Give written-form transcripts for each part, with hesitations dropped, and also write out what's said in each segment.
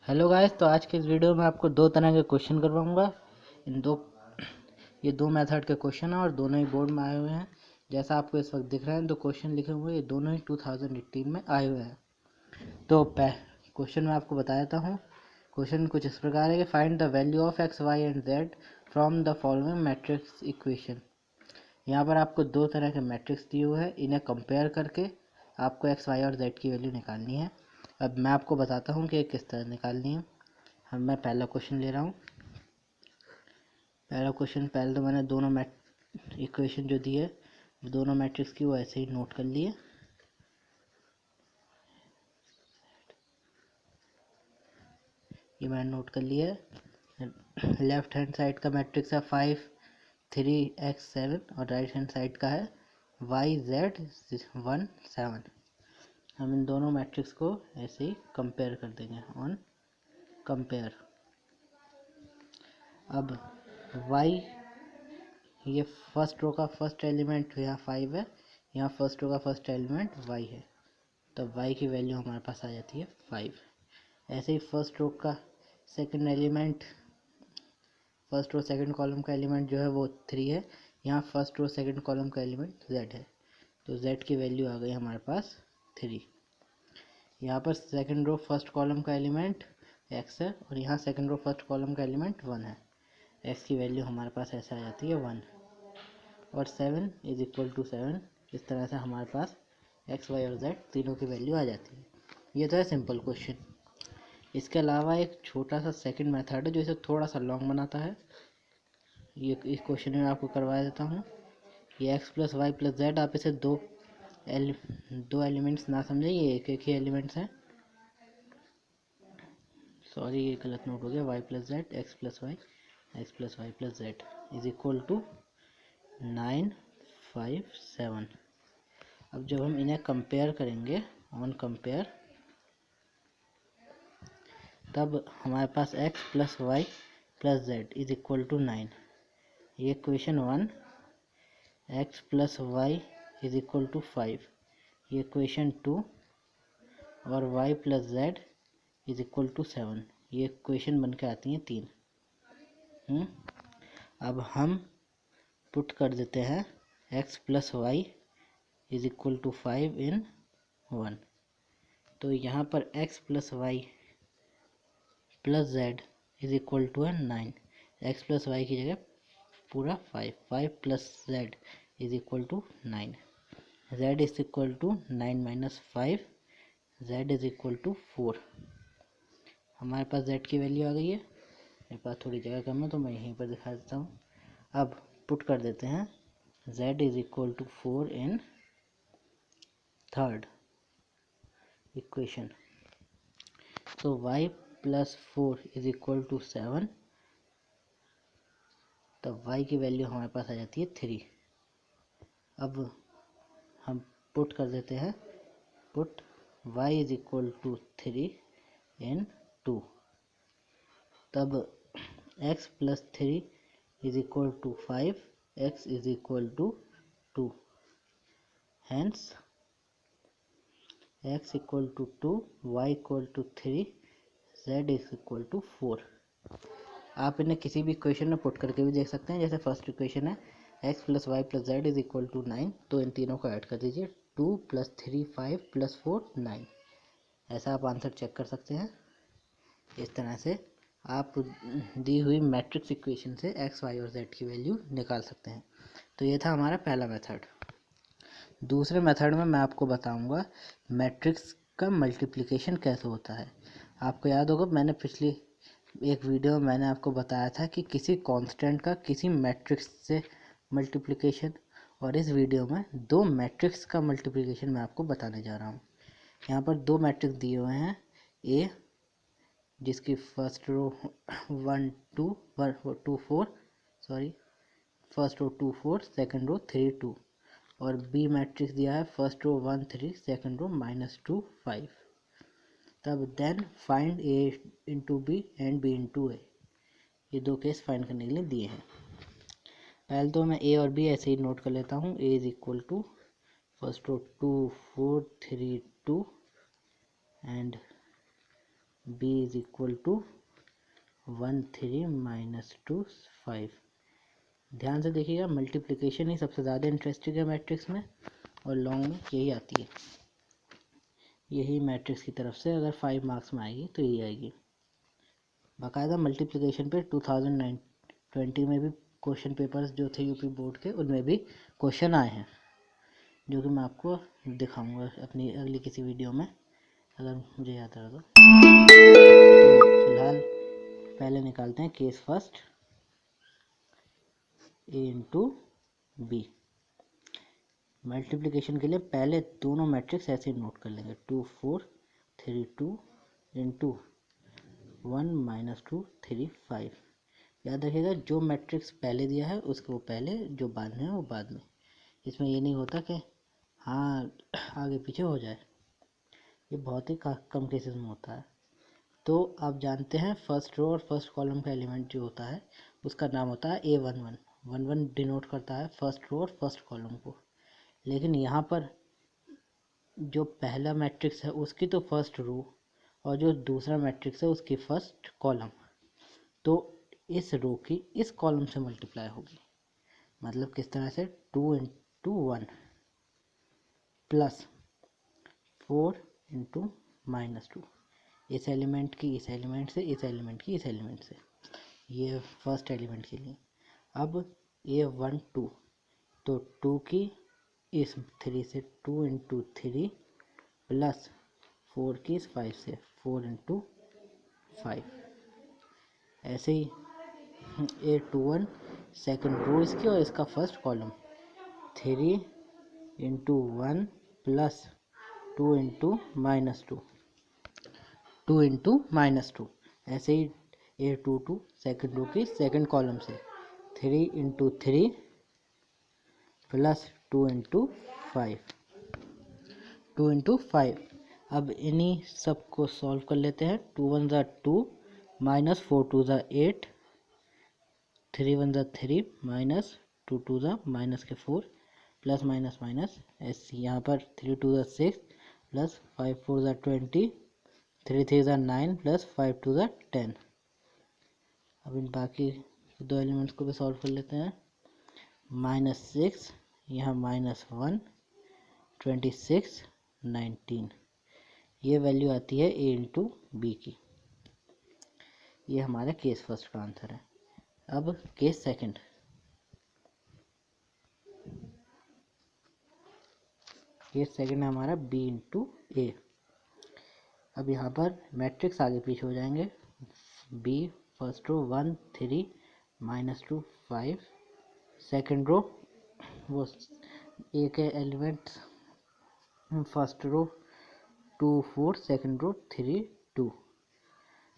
Hello guys, तो आज के इस वीडियो में आपको दो तरह के क्वेश्चन करवाऊंगा। ये दो मेथड के क्वेश्चन हैं और दोनों ही बोर्ड में आए हुए हैं। जैसा आपको इस वक्त दिख रहे हैं, दो क्वेश्चन लिखे हुए हैं, ये दोनों ही 2018 में आए हुए हैं। तो क्वेश्चन मैं आपको बता देता हूँ। क्वेश्चन कुछ इस प्रकार है कि find the value of x y and z from the following matrix equation. यहाँ पर आपको दो तरह के मैट्रिक्स दिए हुए हैं, इन्हें कंपेयर करके आपको एक्स वाई और जेड की वैल्यू निकालनी है। अब मैं आपको बताता हूँ कि किस तरह निकालनी है। मैं पहला क्वेश्चन ले रहा हूँ। पहले तो मैंने दोनों इक्वेशन जो दी है दोनों मैट्रिक्स की वो ऐसे ही नोट कर लिए। ये मैंने नोट कर लिया है। लेफ्ट हैंड साइड का मैट्रिक्स है 5 3 x 7 और राइट हैंड साइड का है y z 1 7। हम इन दोनों मैट्रिक्स को ऐसे ही कंपेयर कर देंगे ऑन कंपेयर। अब y, ये फर्स्ट रो का फर्स्ट एलिमेंट यहाँ 5 है, यहाँ फर्स्ट रो का फर्स्ट एलिमेंट y है, तो y की वैल्यू हमारे पास आ जाती है 5। ऐसे ही फर्स्ट रो का second element, first row second column का एलिमेंट जो है वो 3 है, यहाँ फर्स्ट रो सेकंड कॉलम का एलिमेंट z है, तो z की वैल्यू आ गई हमारे पास 3। यहाँ पर सेकंड रो फर्स्ट कॉलम का एलिमेंट x है और यहाँ सेकंड रो फर्स्ट कॉलम का एलिमेंट 1 है, x की वैल्यू हमारे पास ऐसे आ जाती है 1 और 7 इज इक्वल टू 7। इस तरह से हमारे पास एक्स वाई और जेड तीनों की वैल्यू आ जाती है। ये तो है सिंपल क्वेश्चन। इसके अलावा एक छोटा सा सेकंड मेथड है जो इसे थोड़ा सा लॉन्ग बनाता है। ये इस क्वेश्चन में आपको करवा देता हूँ। ये x plus y plus z, आप इसे दो एलिमेंट्स ना समझे, ये एक एक ही एलिमेंट्स हैं। सॉरी, ये गलत नोट हो गया। Y plus z x plus y plus z is equal to 9 5 7। अब जब हम इन्हें कंपेयर करेंगे ऑन कंपेयर, तब हमारे पास x plus y plus z is equal to 9। ये equation 1। x plus y is equal to 5, ये इक्वेशन 2। और y plus z is equal to 7, ये इक्वेशन बन के आती हैं 3। अब हम पुट कर देते हैं x plus y is equal to 5 in 1, तो यहाँ पर x plus y plus z is equal to है 9। एक्स प्लस वाई की जगह पूरा 5 plus z is equal to 9। Z is equal to 9 minus 5, z is equal to 4। हमारे पास Z की value आ गई है। मेरे पास थोड़ी जगह कम है तो मैं यहीं पर दिखा देता हूँ। अब पुट कर देते हैं z is equal to 4 in third equation, तो y plus 4 is equal to 7, तब y की वैल्यू हमारे पास आ जाती है 3। अब हम पुट कर देते हैं put y is equal to 3 in 2, तब x plus 3 is equal to 5, x is equal to 2, hence x equal to 2, y equal to 3, z is equal to 4। आप इन्हें किसी भी इक्वेशन में पुट करके भी देख सकते हैं। जैसे फर्स्ट इक्वेशन है x plus y plus z is equal to 9, तो इन तीनों को ऐड कर दीजिए। 2 प्लस 3 5 प्लस 4 9, ऐसा आप आंसर चेक कर सकते हैं। इस तरह से आप दी हुई मैट्रिक्स इक्वेशन से x y और z की वैल्यू निकाल सकते हैं। तो ये था हमारा पहला मेथड। दूसरे मेथड में मैं आपको बताऊंगा मैट्रिक्स का मल्टीप्लिकेशन कैसे होता है। आपको याद होगा मैंने पिछली एक वीडियो में मैंने आपको बताया था कि किसी कांस्टेंट का किसी मैट्रिक्स से मल्टीप्लिकेशन, और इस वीडियो में दो मैट्रिक्स का मल्टीप्लिकेशन मैं आपको बताने जा रहा हूँ। यहाँ पर दो मैट्रिक्स दिए हुए हैं। ए, जिसकी first row 1 2 2 4, sorry first row 2 4, second row 3 2, और बी मैट्रिक्स दिया है फर्स्ट रो 1 3, सेकंड रो -2 5। तब then find A into B and B into A, ये दो केस फाइंड करने के लिए दिए हैं। पहले तो मैं ए और बी ऐसे ही नोट कर लेता हूँ। A is equal to first row 2 4 3 2 and B is equal to 1 3 minus 2 5। ध्यान से देखिएगा, मल्टीप्लिकेशन ही सबसे ज़्यादा इंटरेस्टिंग है मैट्रिक्स में, और लॉन्ग में यही आती है। यही मैट्रिक्स की तरफ से अगर 5 मार्क्स में आएगी तो यही आएगी। बाकायदा मल्टीप्लिकेशन पे 2020 में भी क्वेश्चन पेपर्स जो थे यूपी बोर्ड के, उनमें भी क्वेश्चन आए हैं, जो कि मैं आपको दिखाऊंगा अपनी अगली किसी वीडियो में, अगर मुझे याद रहा तो। फिलहाल पहले निकालते हैं केस फर्स्ट, ए इंटू बी। मल्टीप्लिकेशन के लिए पहले दोनों मैट्रिक्स ऐसे नोट कर लेंगे, 2 4 3 2 इंटू 1 माइनस 2 3 5। याद रखिएगा, जो मैट्रिक्स पहले दिया है उसको वो पहले, जो बाद में है वो बाद में। इसमें ये नहीं होता कि हाँ आगे पीछे हो जाए, ये बहुत ही कम केसेस में होता है। तो आप जानते हैं फर्स्ट रो और फर्स्ट कॉलम का एलिमेंट जो होता है उसका नाम होता है A11। 11 डिनोट करता है फर्स्ट रो और फर्स्ट कॉलम को। लेकिन यहाँ पर जो पहला मैट्रिक्स है उसकी तो फर्स्ट रो, और जो दूसरा मैट्रिक्स है उसकी फर्स्ट कॉलम, तो इस रो की इस कॉलम से मल्टीप्लाई होगी। मतलब किस तरह से, 2 इंटू 1 प्लस 4 इंटू माइनस 2, इस एलिमेंट की इस एलिमेंट से, इस एलिमेंट की इस एलिमेंट से, ये फर्स्ट एलिमेंट के लिए। अब A1 2, तो 2 की इस 3 से 2 इंटू 3 प्लस 4 की इस 5 से 4 इंटू 5। ऐसे ही A21 सेकेंड रो इसकी और इसका first column, 3 into 1 plus 2 into minus 2, 2 into minus 2। ऐसे ही A22 सेकेंड रो की सेकेंड कॉलम से 3 इंटू 3 प्लस 2 इंटू 5, 2 इंटू 5। अब इन्हीं सब को सॉल्व कर लेते हैं। 2 1 ज़ा 2 माइनस 4 2 ज़ा 8, 3 1 ज़ा 3 माइनस 2 2 ज़ा माइनस के 4, प्लस माइनस माइनस ऐसे यहाँ पर 3 2 ज़ा 6 प्लस 5 4 ज़ा 20, 3 3 ज़ा 9 प्लस 5 2 ज़ा 10। अब इन बाकी दो एलिमेंट्स को भी सॉल्व कर लेते हैं। -6 यहाँ -1, 26 19, ये वैल्यू आती है A इंटू बी की। ये हमारा केस फर्स्ट का आंसर है। अब केस सेकंड, केस सेकंड है हमारा B इंटू ए। अब यहाँ पर मैट्रिक्स आगे पीछे हो जाएंगे। B first row 1 3 -2 5, second row वो ए के element first row 2 4, second row 3 2।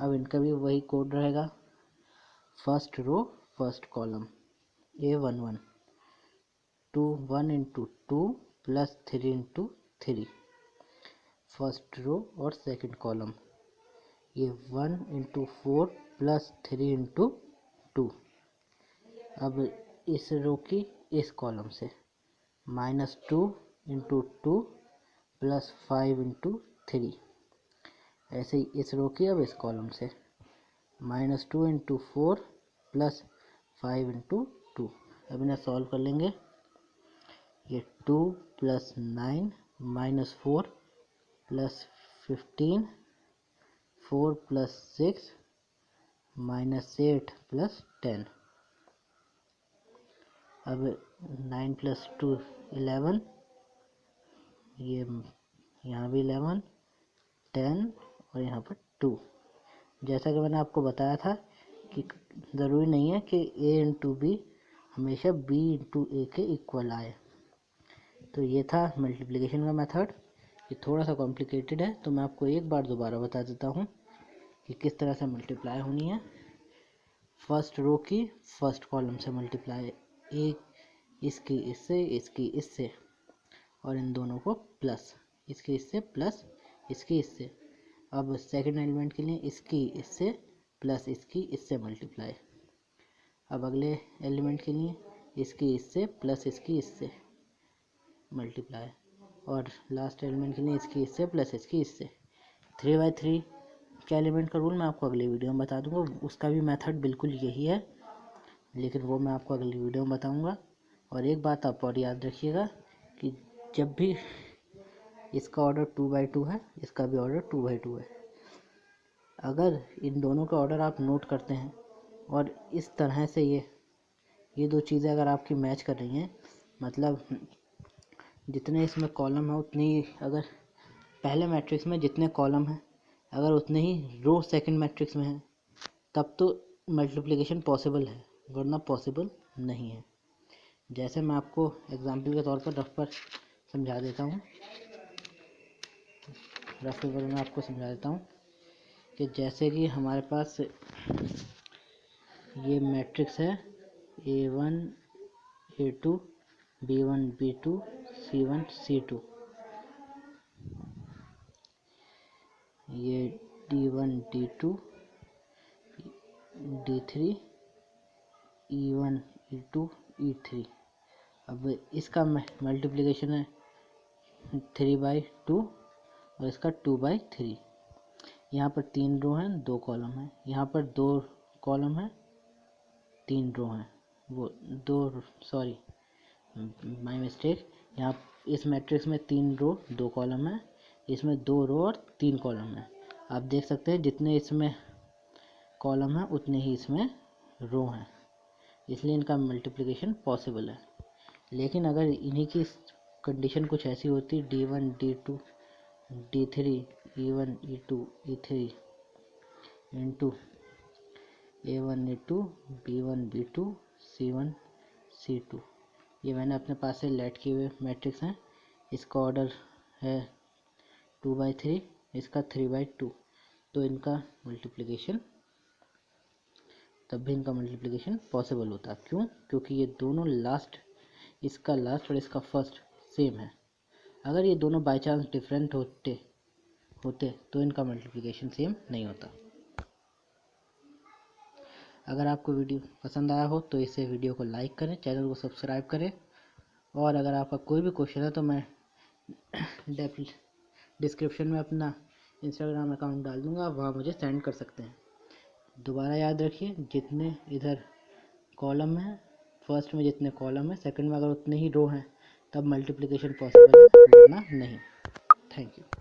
अब इनका भी वही कोड रहेगा, first row first column A11 2 1 into 2 plus 3 into 3, first row और सेकंड कॉलम, ये 1 इंटू 4 प्लस 3 इंटू 2। अब इस रो की इस कॉलम से -2 इंटू 2 प्लस 5 इंटू 3। ऐसे ही इस रो की अब इस कॉलम से -2 इंटू 4 प्लस 5 इंटू 2। अब इन्हें सॉल्व कर लेंगे। ये 2 plus 9 minus 4 plus 15, 4 plus 6 minus 8 plus 10। अब 9 प्लस 2 11, ये यहाँ भी 11 10 और यहाँ पर 2। जैसा कि मैंने आपको बताया था कि ज़रूरी नहीं है कि A इंटू बी हमेशा B इंटू ए के इक्वल आए। तो ये था मल्टीप्लिकेशन का मेथड। ये थोड़ा सा कॉम्प्लिकेटेड है, तो मैं आपको एक बार दोबारा बता देता हूँ कि किस तरह से मल्टीप्लाई होनी है। फर्स्ट रो की फर्स्ट कॉलम से मल्टीप्लाई, एक इसकी इससे, इसकी इससे, और इन दोनों को प्लस, इसकी इससे प्लस इसकी इससे। अब सेकंड एलिमेंट के लिए इसकी इससे प्लस इसकी इससे मल्टीप्लाई। अब अगले एलिमेंट के लिए इसकी इससे प्लस इसकी इससे मल्टीप्लाई, और लास्ट एलिमेंट के लिए इसकी इससे प्लस इसकी इससे। 3 बाई 3 के एलिमेंट का रूल मैं आपको अगली वीडियो में बता दूंगा, उसका भी मेथड बिल्कुल यही है, लेकिन वो मैं आपको अगली वीडियो में बताऊंगा। और एक बात आप और याद रखिएगा कि जब भी इसका ऑर्डर 2/2 है, इसका भी ऑर्डर 2/2 है, अगर इन दोनों का ऑर्डर आप नोट करते हैं और इस तरह से ये दो चीज़ें अगर आपकी मैच कर रही हैं, मतलब जितने इसमें कॉलम है उतनी ही, अगर पहले मैट्रिक्स में जितने कॉलम हैं अगर उतने ही रो सेकंड मैट्रिक्स में हैं, तब तो मल्टीप्लिकेशन पॉसिबल है, वरना पॉसिबल नहीं है। जैसे मैं आपको एग्जांपल के तौर पर रफ पर समझा देता हूँ, रफ पेपर में आपको समझा देता हूँ कि जैसे कि हमारे पास ये मैट्रिक्स है A1 A2 B1 B2 C1 C2, ये D1 D2 D3 E1 E2 E3। अब इसका मल्टीप्लिकेशन है 3/2 और इसका 2/3। यहाँ पर 3 रो हैं 2 कॉलम हैं, यहाँ पर 2 कॉलम हैं 3 रो हैं, वो 2 सॉरी माय मिस्टेक, यहाँ इस मैट्रिक्स में 3 रो 2 कॉलम है, इसमें 2 रो और 3 कॉलम है। आप देख सकते हैं जितने इसमें कॉलम है उतने ही इसमें रो हैं, इसलिए इनका मल्टीप्लिकेशन पॉसिबल है। लेकिन अगर इन्हीं की कंडीशन कुछ ऐसी होती, D1 D2 D3 E1 E2 E3 into A1 A2 B1 B2 C1 C2, ये मैंने अपने पास से लेट किए हुए मैट्रिक्स हैं, इसका ऑर्डर है 2/3, इसका 3/2, तो इनका मल्टीप्लिकेशन तब भी इनका मल्टीप्लिकेशन पॉसिबल होता। क्यों? क्योंकि ये दोनों लास्ट, इसका लास्ट और इसका फर्स्ट सेम है। अगर ये दोनों बाय चांस डिफरेंट होते तो इनका मल्टीप्लिकेशन सेम नहीं होता। अगर आपको वीडियो पसंद आया हो तो इसे वीडियो को लाइक करें, चैनल को सब्सक्राइब करें, और अगर आपका कोई भी क्वेश्चन है तो मैं डिस्क्रिप्शन में अपना इंस्टाग्राम अकाउंट डाल दूंगा, आप वहाँ मुझे सेंड कर सकते हैं। दोबारा याद रखिए, जितने इधर कॉलम है, फर्स्ट में जितने कॉलम है, सेकंड में अगर उतने ही रो हैं, तब मल्टीप्लिकेशन पॉसिबल है, वरना नहीं। Thank you.